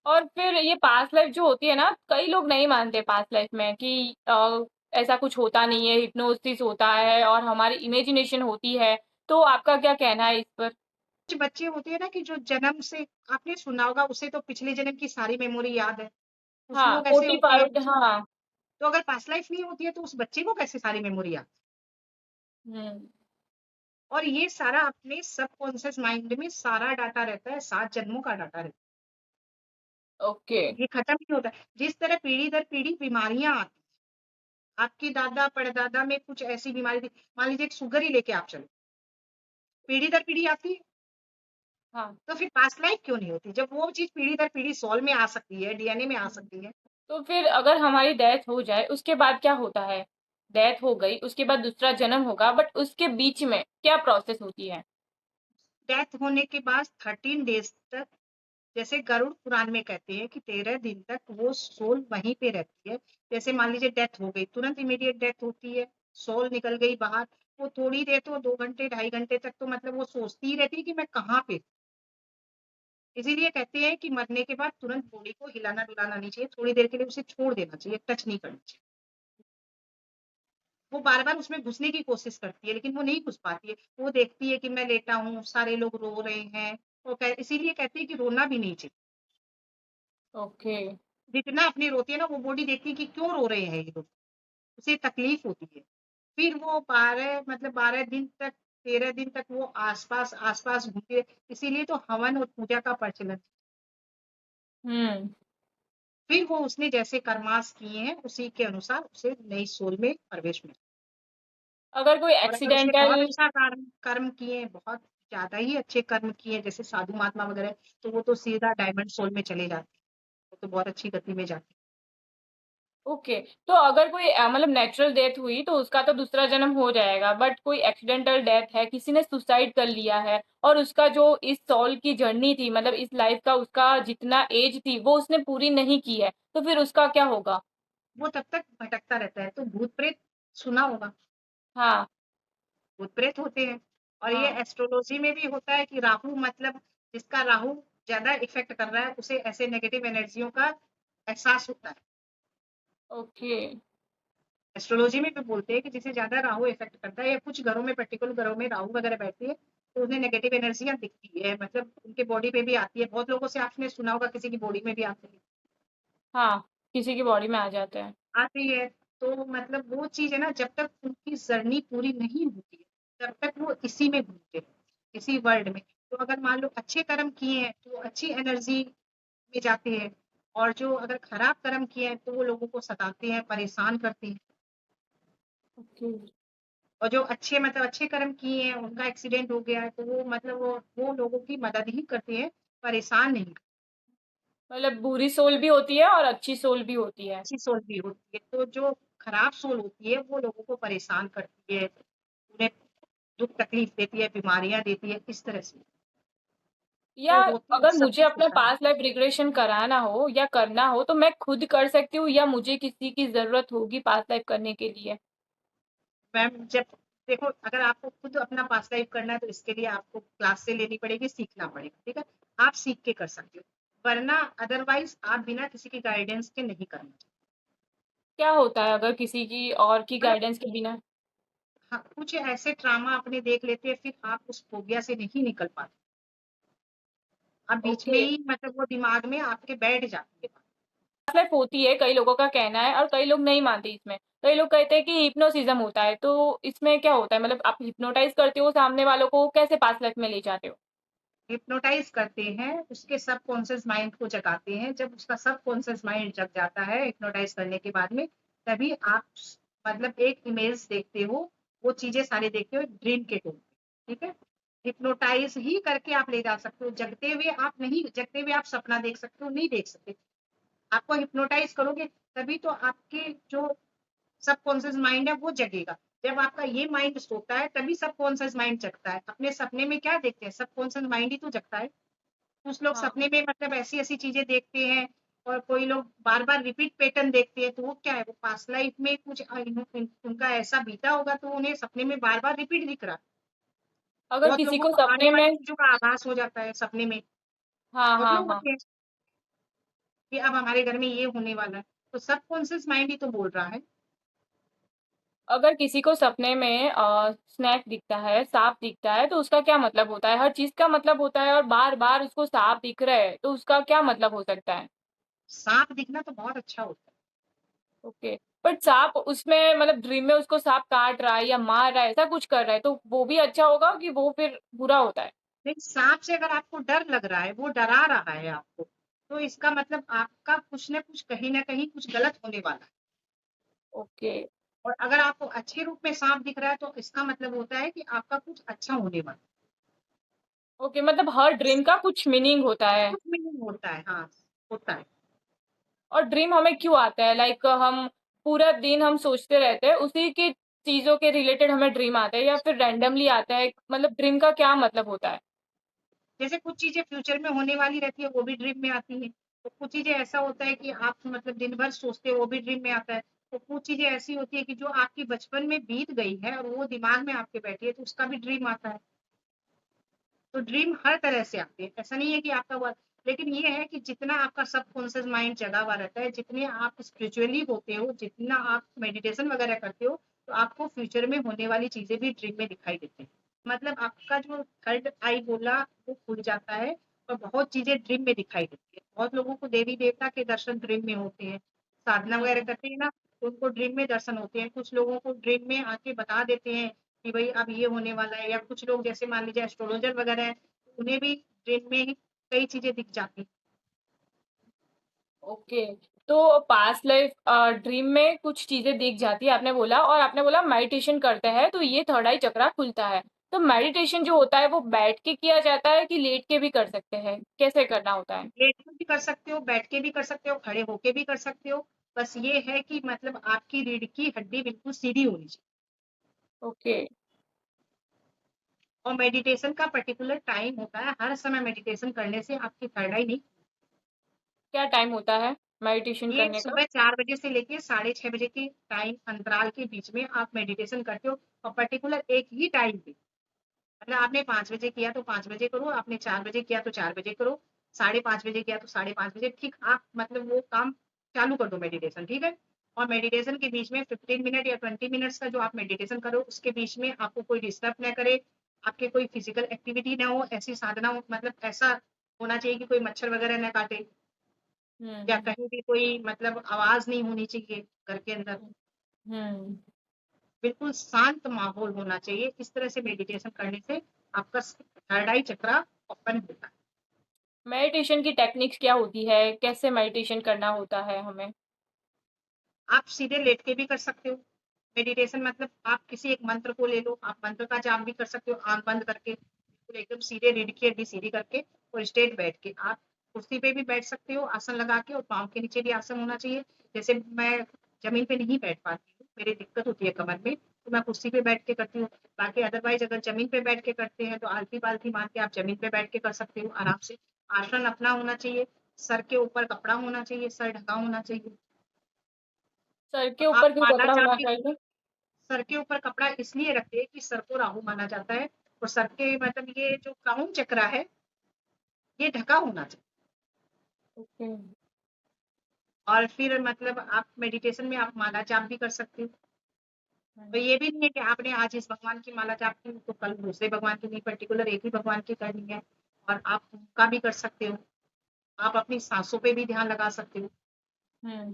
और फिर ये पास्ट लाइफ जो होती है ना, कई लोग नहीं मानते पास्ट लाइफ में कि ऐसा कुछ होता नहीं है, हिप्नोसिस होता है और हमारी इमेजिनेशन होती है। तो आपका क्या कहना है इस पर? कुछ बच्चे होते हैं ना कि जो जन्म से, आपने सुना होगा, उसे तो पिछले जन्म की सारी मेमोरी याद है। कुछ हाँ, लोग ऐसे होते हैं, 45 हाँ। तो अगर पास्ट लाइफ नहीं होती है तो उस बच्चे को कैसे सारी मेमोरी याद। हुँ। और ये सारा अपने सबकॉन्शियस माइंड में सारा डाटा रहता है, 7 जन्मों का डाटा रहता ओके। है। ये खत्म नहीं होता है। जिस तरह पीढ़ी दर पीढ़ी बीमारियां आती, आपके दादा परदादा में कुछ ऐसी बीमारी थी, मान लीजिए एक शुगर ही लेके आप चलो, पीढ़ी दर पीढ़ी आती है। हाँ। तो फिर पास्ट लाइफ क्यों नहीं होती, जब वो चीज पीढ़ी दर पीढ़ी सॉल में आ सकती है, डीएनए में आ हुँ। सकती है। तो फिर अगर हमारी डेथ हो जाए, उसके बाद क्या होता है? डेथ हो गई, उसके बाद दूसरा जन्म होगा, बट उसके बीच में क्या प्रोसेस होती है? डेथ होने के बाद 13 डेज तक, जैसे गरुड़ पुराण में कहते हैं कि 13 दिन तक वो सोल वहीं पे रहती है। जैसे मान लीजिए डेथ हो गई, तुरंत इमीडिएट डेथ होती है, सोल निकल गई बाहर, वो थोड़ी देर तो 2 घंटे 2.5 घंटे तक तो मतलब वो सोचती ही रहती है कि मैं कहाँ पे। इसीलिए कहते हैं कि मरने के बाद तुरंत बॉडी को हिलाना डुलाना नहीं चाहिए, थोड़ी देर के लिए उसे छोड़ देना चाहिए, टच नहीं करना चाहिए। वो बार बार उसमें घुसने की कोशिश करती है लेकिन वो नहीं घुस पाती है। वो देखती है कि मैं लेटा हूँ, सारे लोग रो रहे हैं, इसीलिए कहते हैं कि रोना भी नहीं चाहिए। ओके। जितना अपनी रोती है ना, वो बॉडी देखती है कि क्यों रो रहे हैं ये लोग, उसे तकलीफ होती है। फिर वो 12 दिन तक, 13 दिन तक वो आसपास आसपास घूमती है। इसीलिए तो हवन और पूजा का प्रचलन। हम्म। फिर वो उसने जैसे कर्मास किए हैं उसी के अनुसार उसे नई सोल में प्रवेश मिला। अगर कोई और अगर उसने बहुत एक्सीडेंटल अच्छा कर्म कर्म किए, बहुत ज्यादा ही अच्छे कर्म किए, जैसे साधु महात्मा वगैरह, तो वो तो सीधा डायमंड सोल में चले जाते हैं, वो तो बहुत अच्छी गति में जाते ओके। तो अगर कोई मतलब नेचुरल डेथ हुई तो उसका तो दूसरा जन्म हो जाएगा, बट कोई एक्सीडेंटल डेथ है, किसी ने सुसाइड कर लिया है और उसका जो इस सोल की जर्नी थी, मतलब इस लाइफ का उसका जितना एज थी वो उसने पूरी नहीं की है, तो फिर उसका क्या होगा? हैं। वो तब तक भटकता रहता है। तो भूत प्रेत सुना होगा, हाँ। भूत प्रेत होते हैं। और ये हाँ। एस्ट्रोलॉजी में भी होता है कि राहु मतलब जिसका राहु ज्यादा इफेक्ट कर रहा है उसे ऐसे नेगेटिव एनर्जियों का एहसास होता है। ओके। एस्ट्रोलॉजी में भी बोलते हैं कि जिसे ज्यादा राहु इफेक्ट करता है, या कुछ घरों में, पर्टिकुलर घरों में राहु वगैरह बैठती है, तो उन्हें नेगेटिव एनर्जियां दिखती है, मतलब उनके बॉडी पे भी आती है। बहुत लोगों से आपने सुना होगा किसी की बॉडी में भी आती है, हाँ, किसी की बॉडी में आ जाते हैं। आती है। तो मतलब वो चीज है ना, जब तक उनकी जर्नी पूरी नहीं होती है तब तक वो इसी में घूमते हैं, इसी वर्ल्ड में। तो अगर मान लो अच्छे कर्म किए हैं तो वो अच्छी एनर्जी में जाते हैं, और जो अगर खराब कर्म किए हैं तो वो लोगों को सताते हैं, परेशान करते हैं। ओके। और जो अच्छे मतलब अच्छे कर्म किए हैं, उनका एक्सीडेंट हो गया है, तो वो मतलब वो लोगों की मदद ही करते हैं, परेशान नहीं। मतलब बुरी सोल भी होती है और अच्छी सोल भी होती है। अच्छी सोल भी होती है। तो जो खराब सोल होती है वो लोगों को परेशान करती है, उन्हें दुख तकलीफ देती है, बीमारियां देती है, इस तरह से। या तो होती अगर सब मुझे कुछ अपना होता है। पास्ट लाइफ रिग्रेशन कराना हो या करना हो तो मैं खुद कर सकती हूँ या मुझे किसी की जरूरत होगी पास्ट लाइफ करने के लिए? मैम जब देखो, अगर आपको खुद अपना पास लाइफ करना है तो इसके लिए आपको क्लास से लेनी पड़ेगी, सीखना पड़ेगा, ठीक है। आप सीख के कर सकते हो, वरना अदरवाइज आप बिना किसी की गाइडेंस के नहीं करना। क्या होता है अगर किसी की और की मतलब गाइडेंस के बिना? हाँ, कुछ ऐसे ट्रामा अपने देख लेते हैं, फिर आप उस फोबिया से नहीं निकल पाते। आप बीच में ओके। ही मतलब वो दिमाग में आपके बैठ जाती है। पास्ट लाइफ होती है, कई लोगों का कहना है, और कई लोग नहीं मानते इसमें। कई लोग कहते हैं कि हिप्नोसिज्म होता है, तो इसमें क्या होता है? मतलब आप हिप्नोटाइज करते हो सामने वालों को, कैसे पास्ट लाइफ में ले जाते हो? हिप्नोटाइज करते हैं, उसके सब कॉन्शियस माइंड को जगाते हैं। जब उसका सब कॉन्शियस माइंड जग जाता है हिप्नोटाइज करने के बाद में, तभी आप मतलब एक इमेज देखते हो, वो चीजें सारी देखते हो ड्रीम के टोन पे, ठीक है। हिप्नोटाइज ही करके आप ले जा सकते हो, जगते हुए आप नहीं, जगते हुए आप सपना देख सकते हो, नहीं देख सकते। आपको हिप्नोटाइज करोगे तभी तो आपके जो सबकॉन्शियस माइंड है वो जगेगा। जब आपका ये माइंड सोता है तभी सबकॉन्शियस माइंड जगता है। अपने सपने में क्या देखते हैं, सबकॉन्शियस माइंड ही तो जगता है। कुछ लोग हाँ। सपने में मतलब ऐसी ऐसी चीजें देखते हैं, और कोई लोग बार बार रिपीट पैटर्न देखते हैं, तो वो क्या है, वो पास्ट लाइफ में कुछ उनका ऐसा बीता होगा तो उन्हें सपने में बार बार रिपीट दिख रहा है। अगर बहुत किसी लोगों को को आने सपने वाली में। चीजों का आभास हो जाता है सपने में। हाँ, बहुत हाँ, लोग हाँ। होते हैं कि अब हमारे घर में ये होने वाला है, तो सबकॉन्शियस माइंड ही तो बोल रहा है। अगर किसी को सपने में स्नैक दिखता है, सांप दिखता है, तो उसका क्या मतलब होता है? हर चीज का मतलब होता है, और बार बार उसको सांप दिख रहा है तो उसका क्या मतलब हो सकता है? सांप दिखना तो बहुत अच्छा होता है। ओके। बट सांप उसमें, मतलब ड्रीम में उसको सांप काट रहा है या मार रहा है, ऐसा कुछ कर रहा है, तो वो भी अच्छा होगा कि वो फिर बुरा होता है? लेकिन सांप से अगर आपको डर लग रहा है, वो डरा रहा है आपको, तो इसका मतलब आपका कुछ ना कहीं कुछ गलत होने वाला है। ओके। और अगर आपको अच्छे रूप में सांप दिख रहा है तो इसका मतलब होता है कि आपका कुछ अच्छा होने वाला है। ओके, मतलब हर ड्रीम का कुछ मीनिंग होता है। कुछ मीनिंग होता है, हाँ, होता है। और ड्रीम हमें क्यों आता है? लाइक हम पूरा दिन हम सोचते रहते हैं उसी की चीजों के रिलेटेड हमें ड्रीम आता है, या फिर रैंडमली आता है? मतलब ड्रीम का क्या मतलब होता है? जैसे कुछ चीजें फ्यूचर में होने वाली रहती है वो भी ड्रीम में आती है, तो कुछ चीजें ऐसा होता है कि आप मतलब दिन भर सोचते हो वो भी ड्रीम में आता है, तो कुछ चीजें ऐसी होती है कि जो आपकी बचपन में बीत गई है और वो दिमाग में आपके बैठी है तो उसका भी ड्रीम आता है। तो ड्रीम हर तरह से आती है, ऐसा नहीं है कि आपका वो, लेकिन ये है कि जितना आपका सबकॉन्शियस माइंड जगा हुआ रहता है, जितने आप स्पिरिचुअली होते हो, जितना आप मेडिटेशन वगैरह करते हो, तो आपको फ्यूचर में होने वाली चीजें भी ड्रीम में दिखाई देती है। मतलब आपका जो थर्ड आई बोला वो खुल जाता है और बहुत चीजें ड्रीम में दिखाई देती है। बहुत लोगों को देवी देवता के दर्शन ड्रीम में होते हैं, साधना वगैरह हम्म। करते हैं ना, तो उनको ड्रीम में दर्शन होते हैं। कुछ लोगों को ड्रीम में आके बता देते हैं कि भाई अब ये होने वाला है, या कुछ लोग जैसे मान लीजिए एस्ट्रोलॉजर वगैरह है, उन्हें भी ड्रीम में ही कई चीजें दिख जाती हैं। ओके। तो पास्ट लाइफ ड्रीम में कुछ चीजें दिख जाती है आपने बोला, और आपने बोला मेडिटेशन करते हैं तो ये थर्ड आई चक्रा खुलता है। तो मेडिटेशन जो होता है वो बैठ के किया जाता है कि लेट के भी कर सकते हैं, कैसे करना होता है? लेट के भी कर सकते हो, बैठ के भी कर सकते हो, खड़े होके भी कर सकते हो। बस ये है कि मतलब आपकी रीढ़ की हड्डी बिल्कुल सीधी होनी चाहिए। ओके। और मेडिटेशन का पर्टिकुलर टाइम होता है, हर समय मेडिटेशन करने से आपकी थर्ड आई नहीं। क्या टाइम होता है मेडिटेशन ये करने का? सुबह 4 बजे से लेके 6:30 बजे के टाइम अंतराल के बीच में आप मेडिटेशन करते हो, और पर्टिकुलर एक ही टाइम पे, मतलब आपने 5 बजे किया तो 5 बजे करो, आपने 4 बजे किया तो 4 बजे करो, 5:30 बजे किया तो 5:30 बजे, ठीक आप मतलब वो काम चालू कर दो मेडिटेशन, ठीक है। और मेडिटेशन के बीच में 15 मिनट या 20 मिनट्स का जो आप मेडिटेशन करो, उसके बीच में आपको कोई डिस्टर्ब ना करे, आपके कोई फिजिकल एक्टिविटी ना हो, ऐसी साधना हो, मतलब ऐसा होना चाहिए कि कोई मच्छर वगैरह ना काटे, या हम्म। कहीं भी कोई मतलब आवाज नहीं होनी चाहिए घर के अंदर, हम्म। बिल्कुल शांत माहौल होना चाहिए। इस तरह से मेडिटेशन करने से आपका थर्ड आई चक्रा ओपन होता है। मेडिटेशन की टेक्निक्स क्या होती है, कैसे मेडिटेशन करना होता है हमें? आप सीधे लेट के भी कर सकते हो मेडिटेशन, मतलब आप किसी एक मंत्र को ले लो, आप मंत्र का जाप भी कर सकते हो आंख बंद करके, बिल्कुल एकदम सीधे रीढ़ की हड्डी सीधी करके, और स्ट्रेट बैठ के। आप कुर्सी पे भी बैठ सकते हो आसन लगा के, और पाँव के नीचे भी आसन होना चाहिए। जैसे मैं जमीन पे नहीं बैठ पाती हूँ, मेरी दिक्कत होती है कमर में, तो मैं कुर्सी पे बैठ के करती हूँ। बाकी अदरवाइज अगर जमीन पे बैठ के करते हैं तो आलती पालती मार के आप जमीन पे बैठ के कर सकते हो आराम से। आसन अपना होना चाहिए, सर के ऊपर कपड़ा होना चाहिए, सर ढका होना चाहिए। सर के आप ऊपर क्यों माला कपड़ा जाप होना भी, चाहिए? सर के ऊपर कपड़ा इसलिए रखते हैं कि सर को राहु माना जाता है, और सर के मतलब ये जो क्राउन चक्रा है ये ढका होना चाहिए। ओके। और फिर मतलब आप मेडिटेशन में आप माला जाप भी कर सकते हो। तो ये भी नहीं है कि आपने आज इस भगवान की माला जाप की तो कल दूसरे भगवान की नहीं, पर्टिकुलर एक ही भगवान की करनी है। और आप उनका भी कर सकते हो, आप अपनी सांसों पे भी ध्यान लगा सकते हो। हम्म।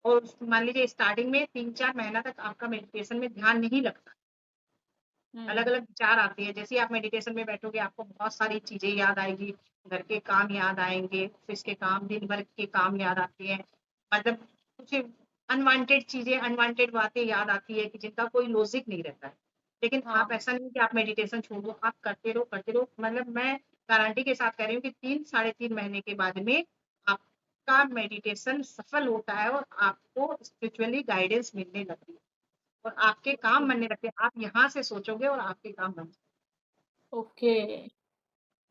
और मान लीजिए स्टार्टिंग में 3-4 महीना तक आपका मेडिटेशन में ध्यान नहीं लगता, अलग हम्म। अलग विचार आते हैं। जैसे आप मेडिटेशन में बैठोगे आपको बहुत सारी चीजें याद आएगी, घर के काम याद आएंगे, ऑफिस के काम, दिन भर के काम याद आते हैं, मतलब कुछ अनवांटेड चीजें, अनवांटेड बातें याद आती है कि जिनका कोई लॉजिक नहीं रहता है। लेकिन आप हाँ। ऐसा नहीं कि आप मेडिटेशन छोड़ दो, आप करते रहो करते रहो, मतलब मैं गारंटी के साथ कह रही हूँ कि 3-3.5 महीने के बाद में आपका मेडिटेशन सफल होता है, और आपको स्पिरिचुअली गाइडेंस मिलने लगती है, और आपके काम बनने लगते हैं। आप यहाँ से सोचोगे और आपके काम बन। ओके।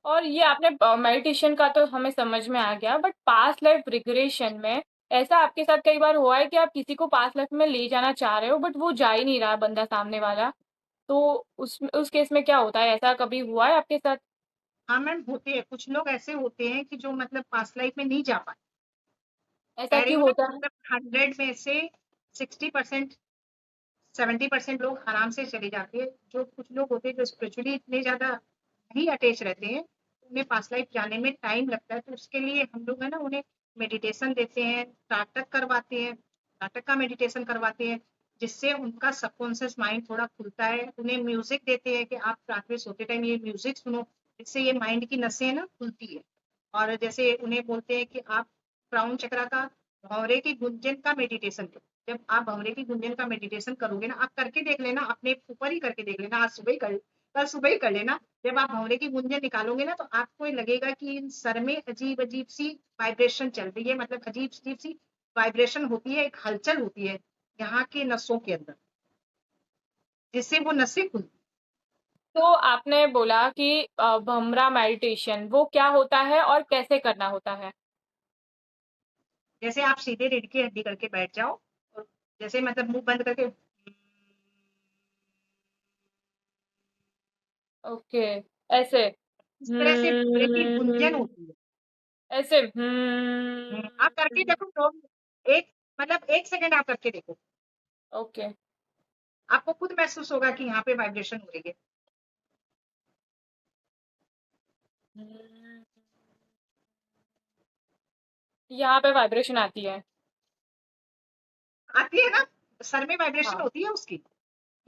और ये आपने मेडिटेशन का तो हमें समझ में आ गया, बट पास्ट लाइफ रिग्रेशन में ऐसा आपके साथ कई बार हुआ है कि आप किसी को पास्ट लाइफ में ले जाना चाह रहे हो बट वो जा ही नहीं रहा बंदा सामने वाला, तो उस केस में क्या होता है, ऐसा कभी हुआ है आपके साथ? हाँ मैम, होते हैं कुछ लोग ऐसे होते हैं कि जो मतलब पास्ट लाइफ में नहीं जा पाए। ऐसा कह रही क्यों हूँ ना, होता है? मतलब 100 में से 60%, 70% लोग आराम से चले जाते हैं। जो कुछ लोग होते हैं जो स्पिरिचुअली इतने ज्यादा नहीं अटैच रहते हैं, उन्हें पास्ट लाइफ जाने में टाइम लगता है। तो उसके लिए हम लोग है ना उन्हें मेडिटेशन देते हैं, नाटक करवाते हैं, नाटक का मेडिटेशन करवाते हैं, जिससे उनका सबकॉन्शियस माइंड थोड़ा खुलता है। उन्हें म्यूजिक देते हैं कि आप रात में सोते टाइम ये म्यूजिक सुनो, जिससे ये माइंड की नसें है ना खुलती है। और जैसे उन्हें बोलते हैं कि आप क्राउन चक्रा का, भौरे की गुंजन का मेडिटेशन करो। जब आप भंवरे की गुंजन का मेडिटेशन करोगे ना, आप करके देख लेना, अपने ऊपर ही करके देख लेना, आज सुबह ही कर, कल सुबह ही कर लेना। जब आप भंवरे की गुंजन निकालोगे ना, तो आपको ये लगेगा कि इन सर में अजीब अजीब सी वाइब्रेशन चल रही है, मतलब अजीब अजीब सी वाइब्रेशन होती है, एक हलचल होती है यहाँ के नसों के अंदर, जिससे वो नसें खुलती तो आपने बोला कि भमरा मेडिटेशन वो क्या होता है और कैसे करना होता है? जैसे आप सीधे रीढ़ की हड्डी करके बैठ जाओ और जैसे मतलब मुंह बंद करके ओके, ऐसे। इस तरह से पूरे की गुंजन होती है। ऐसे आप करके देखो तो एक मतलब 1 सेकंड आप करके देखो, ओके। आपको खुद महसूस होगा कि यहाँ पे वाइब्रेशन हो रही है। यहाँ पे वाइब्रेशन आती है। आती है ना, सर में वाइब्रेशन हाँ। होती है उसकी। ये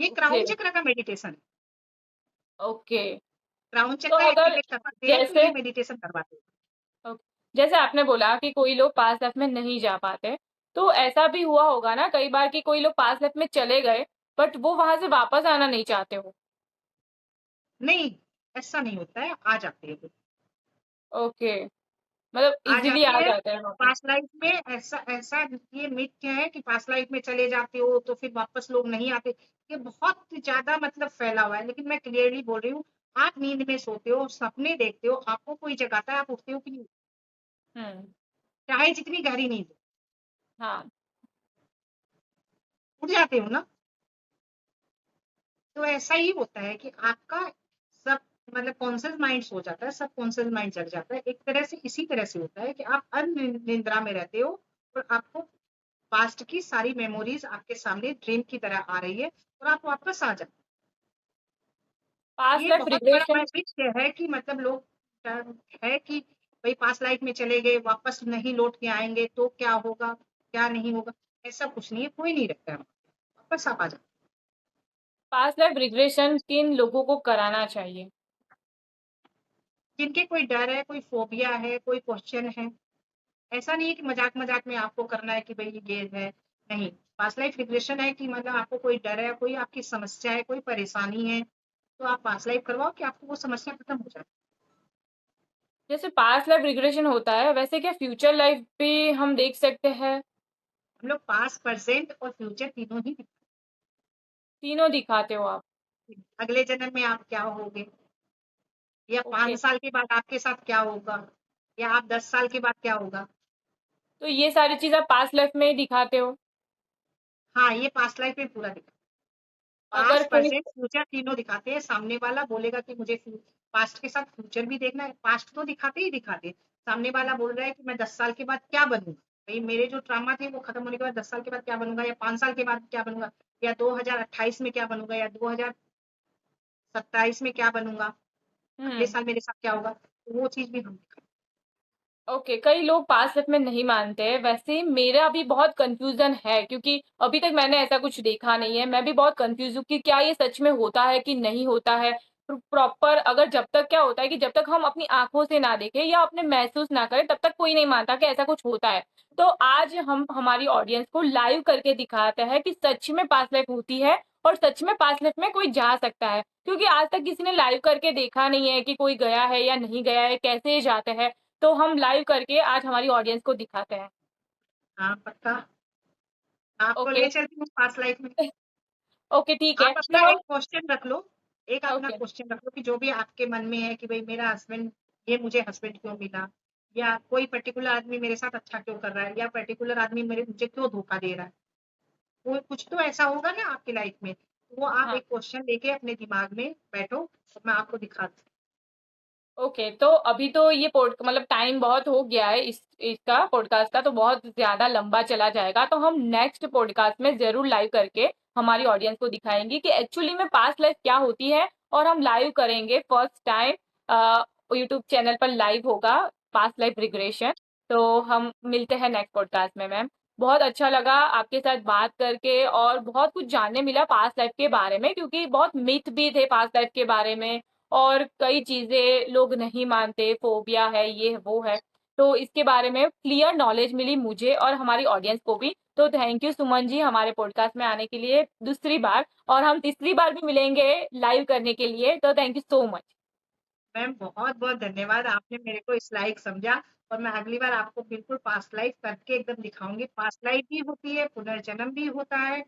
ओके। क्राउन चक्र का मेडिटेशन है। ओके। क्राउन तो चक्र अगर एक्टिवेट करवाते हैं तो जैसे ये मेडिटेशन करवाते हैं। जैसे आपने बोला कि कोई लोग पास लाइफ में नहीं जा पाते, तो ऐसा भी हुआ होगा ना कई बार कि कोई लोग पास लाइफ में चले गए बट वो वहां से वापस आना नहीं चाहते हो। नहीं, ऐसा नहीं होता है, आ जाते हैं वो। ओके, मतलब आ इजीली जाते आ हैं। जाते हैं वापस। पास्ट लाइफ में ऐसा ऐसा ये मिथ क्या है कि पास्ट लाइफ में चले जाते हो तो फिर वापस लोग नहीं आते। ये बहुत ज्यादा मतलब फैला हुआ है, लेकिन मैं क्लियरली बोल रही हूँ। आप नींद में सोते हो, सपने देखते हो, आपको कोई जगाता है, आप उठते हो कि नहीं? हम्म। चाहे जितनी गहरी नींद हो, हाँ। उठ जाते हो ना। तो ऐसा ही होता है कि आपका सब मतलब कॉन्शियस माइंड सो जाता है, सब कॉन्शियस माइंड जग जाता है। एक तरह से इसी तरह से होता है कि आप निंद्रा में रहते हो और आपको पास्ट की सारी मेमोरीज आपके सामने ड्रीम की तरह आ रही है और आप वापस आ जाते हैं। पास्ट ये लाइफ बहुत बड़ा रिग्रेशन। मैसेज है कि मतलब लोग है कि भाई पास्ट लाइफ में चले गए, वापस नहीं लौट के आएंगे तो क्या होगा, क्या नहीं होगा। ऐसा कुछ नहीं है, कोई नहीं रखता है, वापस आप आ जाते पास्ट लाइफ रिग्रेशन किन लोगों को कराना चाहिए? हैं। जिनके कोई डर है, कोई फोबिया है, कोई क्वेश्चन है। ऐसा नहीं है कि मजाक मजाक में आपको करना है कि भाई ये है। नहीं, पास्ट लाइफ रिग्रेशन है कि मतलब आपको कोई डर है, कोई आपकी समस्या है, कोई परेशानी है, तो आप पास्ट लाइफ करवाओ कि आपको वो समस्या खत्म हो जाए। जैसे पास्ट लाइफ रिग्रेशन होता है वैसे क्या फ्यूचर लाइफ भी हम देख सकते हैं? हम लोग पास्ट, प्रेजेंट और फ्यूचर तीनों ही तीनों दिखाते हो आप? दिखाते हैं। अगले जन्म में आप क्या होगे, या ओके। 5 साल के बाद आपके साथ क्या होगा, या आप 10 साल के बाद क्या होगा। तो ये सारी चीज आप पास्ट लाइफ में ही दिखाते हो? हाँ, ये पास्ट लाइफ में पूरा दिखा, अगर पास्ट कोई प्रेजेंट फ्यूचर तीनों दिखाते हैं। सामने वाला बोलेगा कि मुझे पास्ट के साथ फ्यूचर भी देखना है, पास्ट तो दिखाते ही दिखाते। सामने वाला बोल रहा है कि मैं 10 साल के बाद क्या बनूंगा, भाई मेरे जो ट्रामा थे वो खत्म होने के बाद 10 साल के बाद क्या बनूंगा, या 5 साल के बाद क्या बनूंगा, या 2028 में क्या बनूंगा, या 2027 में क्या बनूंगा, अगले हम्म। साल मेरे साथ क्या होगा, तो वो चीज भी हम दिखाते ओके, कई लोग पास्ट लाइफ में नहीं मानते हैं, वैसे ही मेरा भी बहुत कंफ्यूजन है क्योंकि अभी तक मैंने ऐसा कुछ देखा नहीं है। मैं भी बहुत कंफ्यूज हूँ कि क्या ये सच में होता है कि नहीं होता है। प्रॉपर अगर जब तक क्या होता है कि जब तक हम अपनी आंखों से ना देखें या अपने महसूस ना करें तब तक कोई नहीं मानता कि ऐसा कुछ होता है। तो आज हम हमारी ऑडियंस को लाइव करके दिखाते हैं कि सच में पास्ट लाइफ होती है और सच में पास्ट लाइफ में कोई जा सकता है, क्योंकि आज तक किसी ने लाइव करके देखा नहीं है कि कोई गया है या नहीं गया है, कैसे जाते हैं। तो हम लाइव करके आज हमारी ऑडियंस को दिखाते हैं। हैं। हाँ पक्का, आपको ओके। ले चलती हूँ पास्ट लाइफ में। ओके, ठीक है आप अपना तो। एक क्वेश्चन रख लो, एक अपना ओके। क्वेश्चन रख लो कि जो भी आपके मन में है कि भाई मेरा हस्बैंड, ये मुझे हस्बैंड क्यों मिला, या कोई पर्टिकुलर आदमी मेरे साथ अच्छा क्यों कर रहा है, या पर्टिकुलर आदमी मुझे क्यों धोखा दे रहा है। वो कुछ तो ऐसा होगा ना आपकी लाइफ में, तो वो आप हाँ। एक क्वेश्चन लेके अपने दिमाग में बैठो और मैं आपको दिखाती ओके, तो अभी तो ये पोड मतलब टाइम बहुत हो गया है इस इसका पॉडकास्ट का, तो बहुत ज्यादा लंबा चला जाएगा। तो हम नेक्स्ट पॉडकास्ट में जरूर लाइव करके हमारी ऑडियंस को दिखाएंगे कि एक्चुअली में पास्ट लाइफ क्या होती है। और हम लाइव करेंगे फर्स्ट टाइम, यूट्यूब चैनल पर लाइव होगा पास्ट लाइफ रिग्रेशन। तो हम मिलते हैं नेक्स्ट पॉडकास्ट में मैम। बहुत अच्छा लगा आपके साथ बात करके और बहुत कुछ जानने मिला पास्ट लाइफ के बारे में, क्योंकि बहुत मिथ भी थे पास्ट लाइफ के बारे में और कई चीजें लोग नहीं मानते, फोबिया है, ये है, वो है। तो इसके बारे में क्लियर नॉलेज मिली मुझे और हमारी ऑडियंस को भी। तो थैंक यू सुमन जी हमारे पॉडकास्ट में आने के लिए दूसरी बार, और हम तीसरी बार भी मिलेंगे लाइव करने के लिए। तो thank you so much. Ma'am, बहुत बहुत धन्यवाद, आपने मेरे को इस लायक समझा। और मैं अगली बार आपको बिल्कुल पास्ट लाइफ करके एकदम दिखाऊंगी। पास्ट लाइफ भी होती है, पुनर्जन्म भी होता है,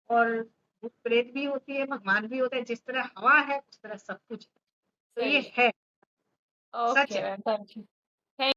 और भूत प्रेत भी होती है, भगवान भी होता है, जिस तरह हवा है उस तरह सब कुछ है। तो ये सही है, है। सच ओके है। Ma'am, thank you.